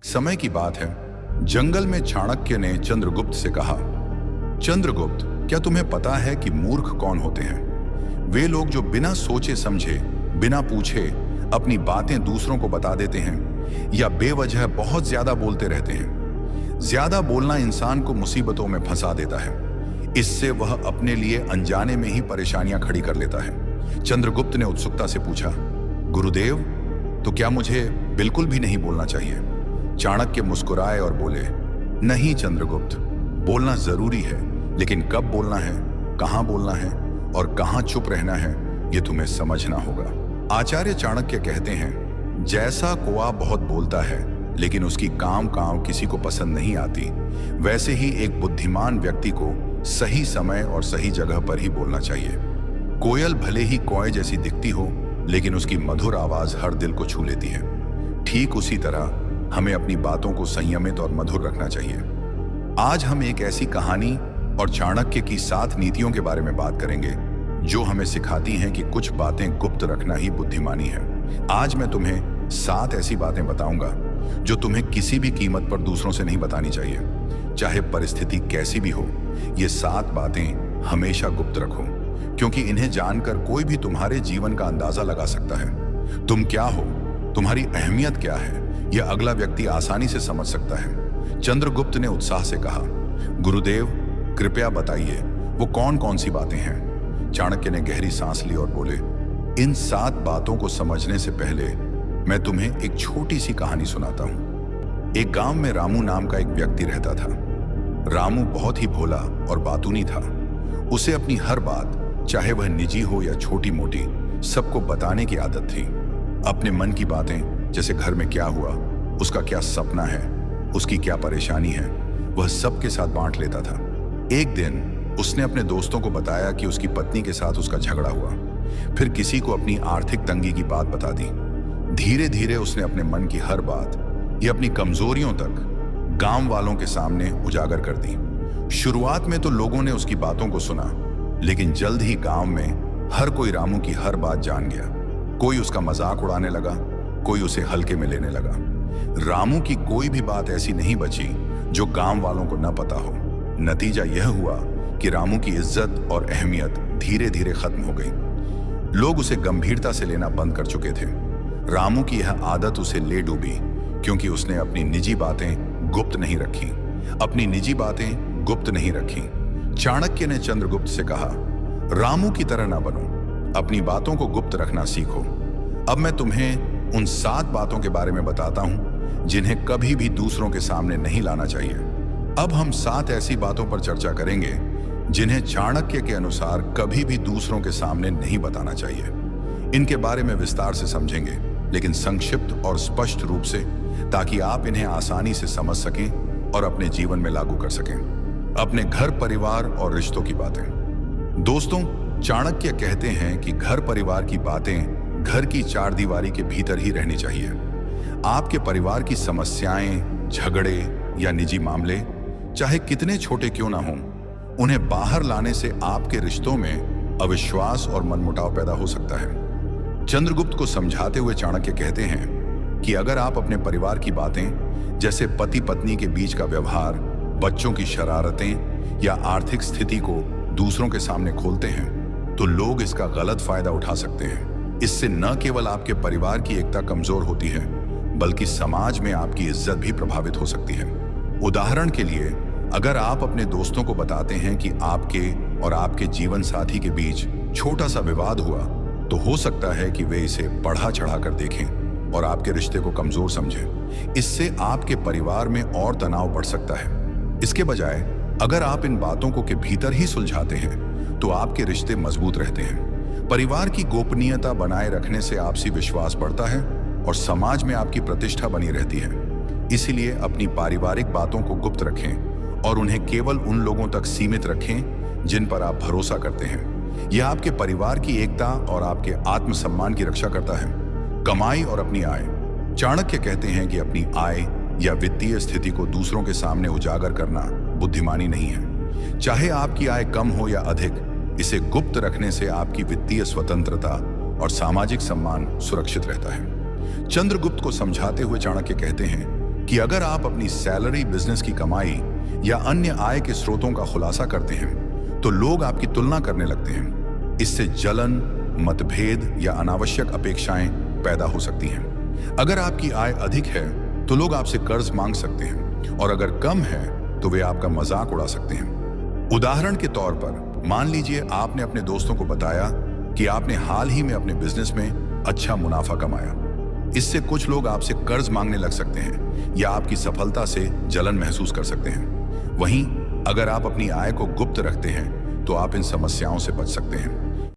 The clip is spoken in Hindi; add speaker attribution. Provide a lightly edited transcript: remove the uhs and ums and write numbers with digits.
Speaker 1: समय की बात है, जंगल में चाणक्य ने चंद्रगुप्त से कहा, चंद्रगुप्त, क्या तुम्हें पता है कि मूर्ख कौन होते हैं? वे लोग जो बिना सोचे समझे, बिना पूछे अपनी बातें दूसरों को बता देते हैं या बेवजह बहुत ज्यादा बोलते रहते हैं। ज्यादा बोलना इंसान को मुसीबतों में फंसा देता है। इससे वह अपने लिए अनजाने में ही परेशानियां खड़ी कर लेता है। चंद्रगुप्त ने उत्सुकता से पूछा, गुरुदेव, तो क्या मुझे बिल्कुल भी नहीं बोलना चाहिए? चाणक्य मुस्कुराए और बोले, नहीं चंद्रगुप्त, बोलना जरूरी है, लेकिन कब बोलना है, कहां बोलना है और कहां चुप रहना है, यह तुम्हें समझना होगा। आचार्य चाणक्य कहते हैं, जैसा कौवा बहुत बोलता है लेकिन उसकी काम किसी को पसंद नहीं आती, वैसे ही एक बुद्धिमान व्यक्ति को सही समय और सही जगह पर ही बोलना चाहिए। कोयल भले ही कौए जैसी दिखती हो, लेकिन उसकी मधुर आवाज हर दिल को छू लेती है। ठीक उसी तरह हमें अपनी बातों को संयमित और मधुर रखना चाहिए। आज हम एक ऐसी कहानी और चाणक्य की 7 नीतियों के बारे में बात करेंगे जो हमें सिखाती हैं कि कुछ बातें गुप्त रखना ही बुद्धिमानी है। आज मैं तुम्हें 7 ऐसी बातें बताऊंगा जो तुम्हें किसी भी कीमत पर दूसरों से नहीं बतानी चाहिए, चाहे परिस्थिति कैसी भी हो। ये 7 बातें हमेशा गुप्त रखो, क्योंकि इन्हें जानकर कोई भी तुम्हारे जीवन का अंदाजा लगा सकता है। तुम क्या हो, तुम्हारी अहमियत क्या है, यह अगला व्यक्ति आसानी से समझ सकता है। चंद्रगुप्त ने उत्साह से कहा, गुरुदेव, कृपया बताइए वो कौन कौन सी बातें हैं? चाणक्य ने गहरी सांस ली और बोले, इन 7 बातों को समझने से पहले मैं तुम्हें एक छोटी सी कहानी सुनाता हूं। एक गांव में रामू नाम का एक व्यक्ति रहता था। रामू बहुत ही भोला और बातूनी था। उसे अपनी हर बात, चाहे वह निजी हो या छोटी मोटी, सबको बताने की आदत थी। अपने मन की बातें, जैसे घर में क्या हुआ, उसका क्या सपना है, उसकी क्या परेशानी है, वह सबके साथ बांट लेता था। एक दिन उसने अपने दोस्तों को बताया कि उसकी पत्नी के साथ उसका झगड़ा हुआ। फिर किसी को अपनी आर्थिक तंगी की बात बता दी। धीरे धीरे उसने अपने मन की हर बात या अपनी कमजोरियों तक गांव वालों के सामने उजागर कर दी। शुरुआत में तो लोगों ने उसकी बातों को सुना, लेकिन जल्द ही गांव में हर कोई रामू की हर बात जान गया। कोई उसका मजाक उड़ाने लगा, कोई उसे हल्के में लेने लगा। रामू की कोई भी बात ऐसी नहीं बची जो गांव वालों को न पता हो। नतीजा यह हुआ कि रामू की इज्जत और अहमियत धीरे धीरे खत्म हो गई। लोग उसे गंभीरता से लेना बंद कर चुके थे। रामू की यह आदत उसे ले डूबी, क्योंकि उसने अपनी निजी बातें गुप्त नहीं रखी। अपनी निजी बातें गुप्त नहीं रखी। चाणक्य ने चंद्रगुप्त से कहा, रामू की तरह ना बनो, अपनी बातों को गुप्त रखना सीखो। अब मैं तुम्हें उन 7 बातों के बारे में बताता हूं जिन्हें कभी भी दूसरों के सामने नहीं लाना चाहिए। अब हम 7 ऐसी बातों पर चर्चा करेंगे जिन्हें चाणक्य के अनुसार कभी भी दूसरों के सामने नहीं बताना चाहिए। इनके बारे में विस्तार से समझेंगे, लेकिन संक्षिप्त और स्पष्ट रूप से, ताकि आप इन्हें आसानी से समझ सकें और अपने जीवन में लागू कर सकें। अपने घर, परिवार और रिश्तों की बातें। दोस्तों, चाणक्य कहते हैं कि घर परिवार की बातें घर की 4 दीवारी के भीतर ही रहनी चाहिए। आपके परिवार की समस्याएं, झगड़े या निजी मामले, चाहे कितने छोटे क्यों ना हों, उन्हें बाहर लाने से आपके रिश्तों में अविश्वास और मनमुटाव पैदा हो सकता है। चंद्रगुप्त को समझाते हुए चाणक्य कहते हैं कि अगर आप अपने परिवार की बातें, जैसे पति पत्नी के बीच का व्यवहार, बच्चों की शरारतें या आर्थिक स्थिति को दूसरों के सामने खोलते हैं, तो लोग इसका गलत फायदा उठा सकते हैं। इससे न केवल आपके परिवार की एकता कमजोर होती है, बल्कि समाज में आपकी इज्जत भी प्रभावित हो सकती है। उदाहरण के लिए, अगर आप अपने दोस्तों को बताते हैं कि आपके और आपके जीवन साथी के बीच छोटा सा विवाद हुआ, तो हो सकता है कि वे इसे बढ़ा चढ़ा कर देखें और आपके रिश्ते को कमजोर समझें। इससे आपके परिवार में और तनाव बढ़ सकता है। इसके बजाय अगर आप इन बातों को के भीतर ही सुलझाते हैं, तो आपके रिश्ते मजबूत रहते हैं। परिवार की गोपनीयता बनाए रखने से आपसी विश्वास बढ़ता है और समाज में आपकी प्रतिष्ठा बनी रहती है। इसीलिए अपनी पारिवारिक बातों को गुप्त रखें और उन्हें केवल उन लोगों तक सीमित रखें जिन पर आप भरोसा करते हैं। यह आपके परिवार की एकता और आपके आत्मसम्मान की रक्षा करता है। कमाई और अपनी आय। चाणक्य कहते हैं कि अपनी आय या वित्तीय स्थिति को दूसरों के सामने उजागर करना बुद्धिमानी नहीं है। चाहे आपकी आय कम हो या अधिक, इसे गुप्त रखने से आपकी वित्तीय स्वतंत्रता और सामाजिक सम्मान सुरक्षित रहता है। चंद्रगुप्त को समझाते हुए चाणक्य कहते हैं कि अगर आप अपनी सैलरी, बिजनेस की कमाई या अन्य आय के स्रोतों का खुलासा करते हैं तो लोग आपकी तुलना करने लगते हैं। इससे जलन, मतभेद या अनावश्यक अपेक्षाएं पैदा हो सकती हैं। अगर आपकी आय अधिक है तो लोग आपसे कर्ज मांग सकते हैं और अगर कम है तो वे आपका मजाक उड़ा सकते हैं। उदाहरण के तौर पर मान लीजिए आपने अपने दोस्तों को बताया कि आपने हाल ही में अपने बिजनेस में अच्छा मुनाफा कमाया। इससे कुछ लोग आपसे कर्ज मांगने लग सकते हैं या आपकी सफलता से जलन महसूस कर सकते हैं। वहीं अगर आप अपनी आय को गुप्त रखते हैं तो आप इन समस्याओं से बच सकते हैं।